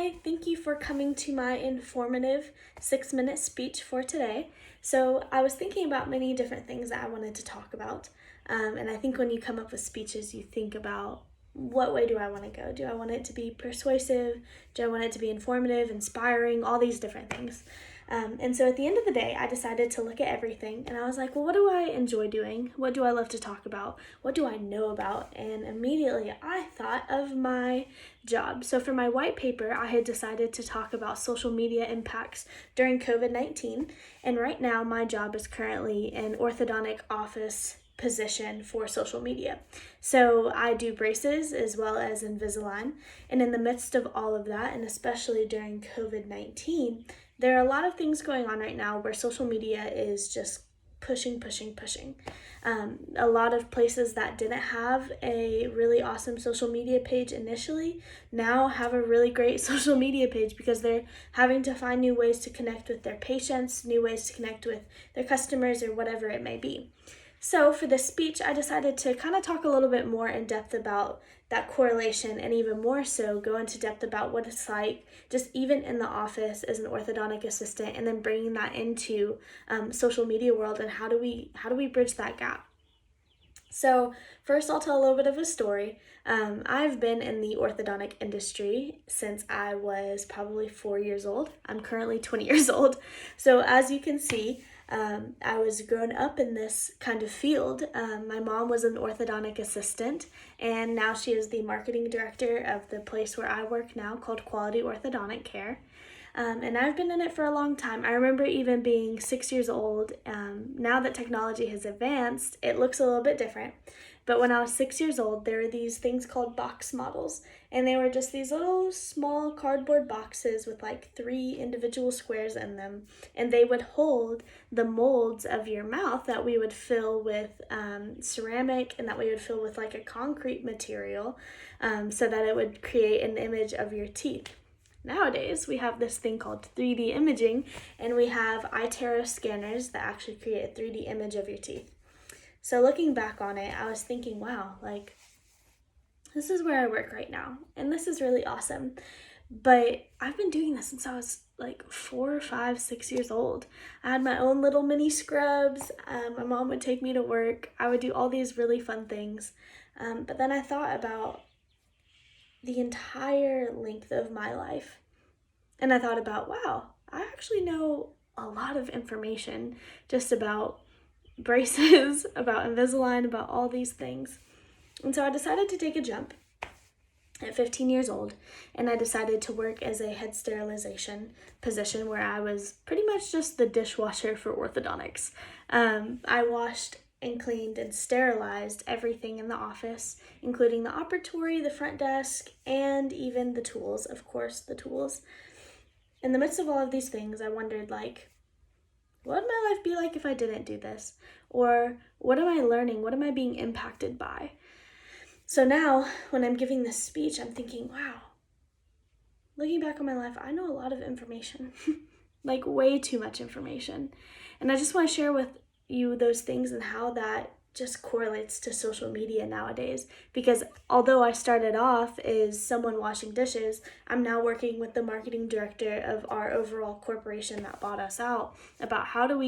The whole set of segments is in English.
Hi, thank you for coming to my informative 6-minute speech for today. So, I was thinking about many different things that I wanted to talk about. And I think when you come up with speeches, you think about what way do I want to go? Do I want it to be persuasive? Do I want it to be informative, inspiring, all these different things? And so at the end of the day, I decided to look at everything and I was like, well, what do I enjoy doing? What do I love to talk about? What do I know about? And immediately I thought of my job. So for my white paper, I had decided to talk about social media impacts during COVID-19. And right now, my job is currently an orthodontic office position for social media. So I do braces as well as Invisalign. And in the midst of all of that, and especially during COVID-19, there are a lot of things going on right now where social media is just pushing. A lot of places that didn't have a really awesome social media page initially now have a really great social media page because they're having to find new ways to connect with their patients, new ways to connect with their customers, or whatever it may be. So for this speech, I decided to kind of talk a little bit more in depth about that correlation, and even more so go into depth about what it's like just even in the office as an orthodontic assistant, and then bringing that into social media world, and how do we bridge that gap. So first, I'll tell a little bit of a story. I've been in the orthodontic industry since I was probably 4 years old. I'm currently 20 years old. So as you can see, I was grown up in this kind of field. My mom was an orthodontic assistant, and now she is the marketing director of the place where I work now, called Quality Orthodontic Care. And I've been in it for a long time. I remember even being 6 years old. Now that technology has advanced, it looks a little bit different. But when I was 6 years old, there were these things called box models. And they were just these little small cardboard boxes with like 3 individual squares in them. And they would hold the molds of your mouth that we would fill with ceramic, and that we would fill with like a concrete material, so that it would create an image of your teeth. Nowadays, we have this thing called 3D imaging, and we have iTero scanners that actually create a 3D image of your teeth. So looking back on it, I was thinking, wow, like, this is where I work right now, and this is really awesome. But I've been doing this since I was like 4, 5, 6 years old. I had my own little mini scrubs. My mom would take me to work. I would do all these really fun things. But then I thought about the entire length of my life. And I thought about, wow, I actually know a lot of information just about braces, about Invisalign, about all these things. And so I decided to take a jump at 15 years old, and I decided to work as a head sterilization position where I was pretty much just the dishwasher for orthodontics. I washed and cleaned and sterilized everything in the office, including the operatory, the front desk, and even the tools, of course, the tools. In the midst of all of these things, I wondered, like, what would my life be like if I didn't do this? Or what am I learning? What am I being impacted by? So now, when I'm giving this speech, I'm thinking, wow, looking back on my life, I know a lot of information, like way too much information. And I just want to share with you those things and how that just correlates to social media nowadays. Because although I started off as someone washing dishes, I'm now working with the marketing director of our overall corporation that bought us out about how do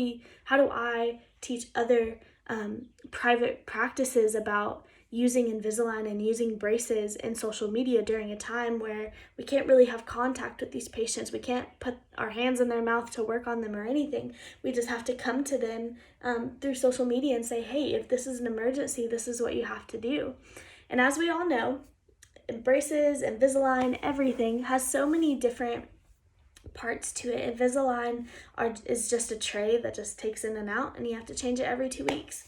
I teach other private practices about using Invisalign and using braces in social media during a time where we can't really have contact with these patients. We can't put our hands in their mouth to work on them or anything. We just have to come to them through social media and say, hey, if this is an emergency, this is what you have to do. And as we all know, braces, Invisalign, everything has so many different parts to it. Invisalign is just a tray that just takes in and out, and you have to change it every 2 weeks.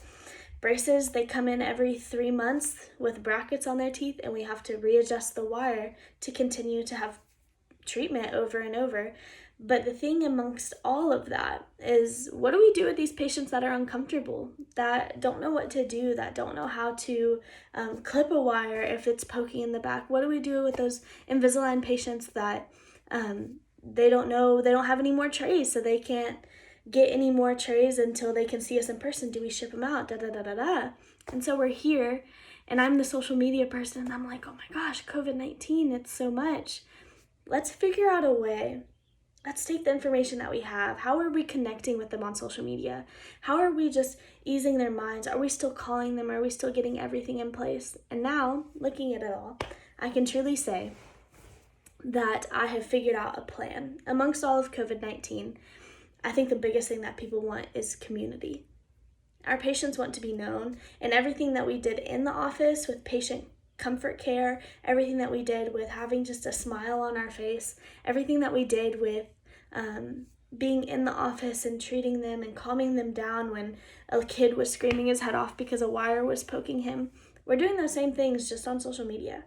Braces, they come in every 3 months with brackets on their teeth, and we have to readjust the wire to continue to have treatment over and over. But the thing amongst all of that is, what do we do with these patients that are uncomfortable, that don't know what to do, that don't know how to clip a wire if it's poking in the back? What do we do with those Invisalign patients that they don't have any more trays, so they can't get any more trays until they can see us in person? Do we ship them out? And so we're here, and I'm the social media person, and I'm like, oh my gosh, COVID-19, it's so much. let's figure out a way. Let's take the information that we have. How are we connecting with them on social media? How are we just easing their minds? Are we still calling them? Are we still getting everything in place? And now, looking at it all, I can truly say that I have figured out a plan. Amongst all of COVID-19, I think the biggest thing that people want is community. Our patients want to be known, and everything that we did in the office with patient comfort care, everything that we did with having just a smile on our face, everything that we did with being in the office and treating them and calming them down when a kid was screaming his head off because a wire was poking him. We're doing those same things just on social media.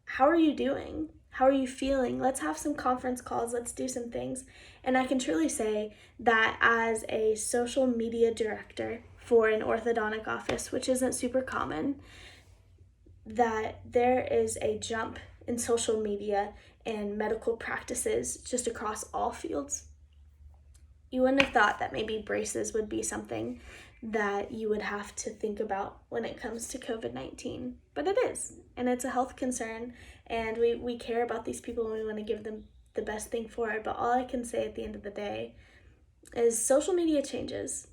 How are you doing? How are you feeling? Let's have some conference calls. Let's do some things. And I can truly say that as a social media director for an orthodontic office, which isn't super common, that there is a jump in social media and medical practices just across all fields. You wouldn't have thought that maybe braces would be something that you would have to think about when it comes to COVID-19, but it is, and it's a health concern, and we care about these people and we want to give them the best thing for it. But all I can say at the end of the day is social media changes.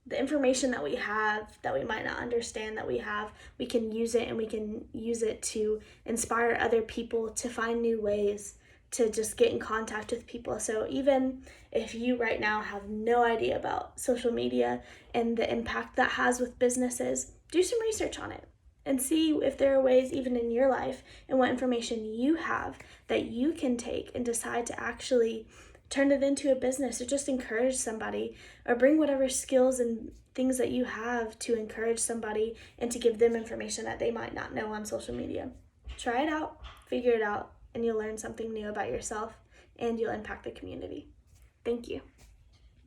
The information that we have that we might not understand that we have, we can use it, and we can use it to inspire other people to find new ways to just get in contact with people. So even if you right now have no idea about social media and the impact that has with businesses, do some research on it and see if there are ways even in your life and what information you have that you can take and decide to actually turn it into a business, or just encourage somebody, or bring whatever skills and things that you have to encourage somebody and to give them information that they might not know on social media. Try it out, figure it out, and you'll learn something new about yourself, and you'll impact the community. Thank you.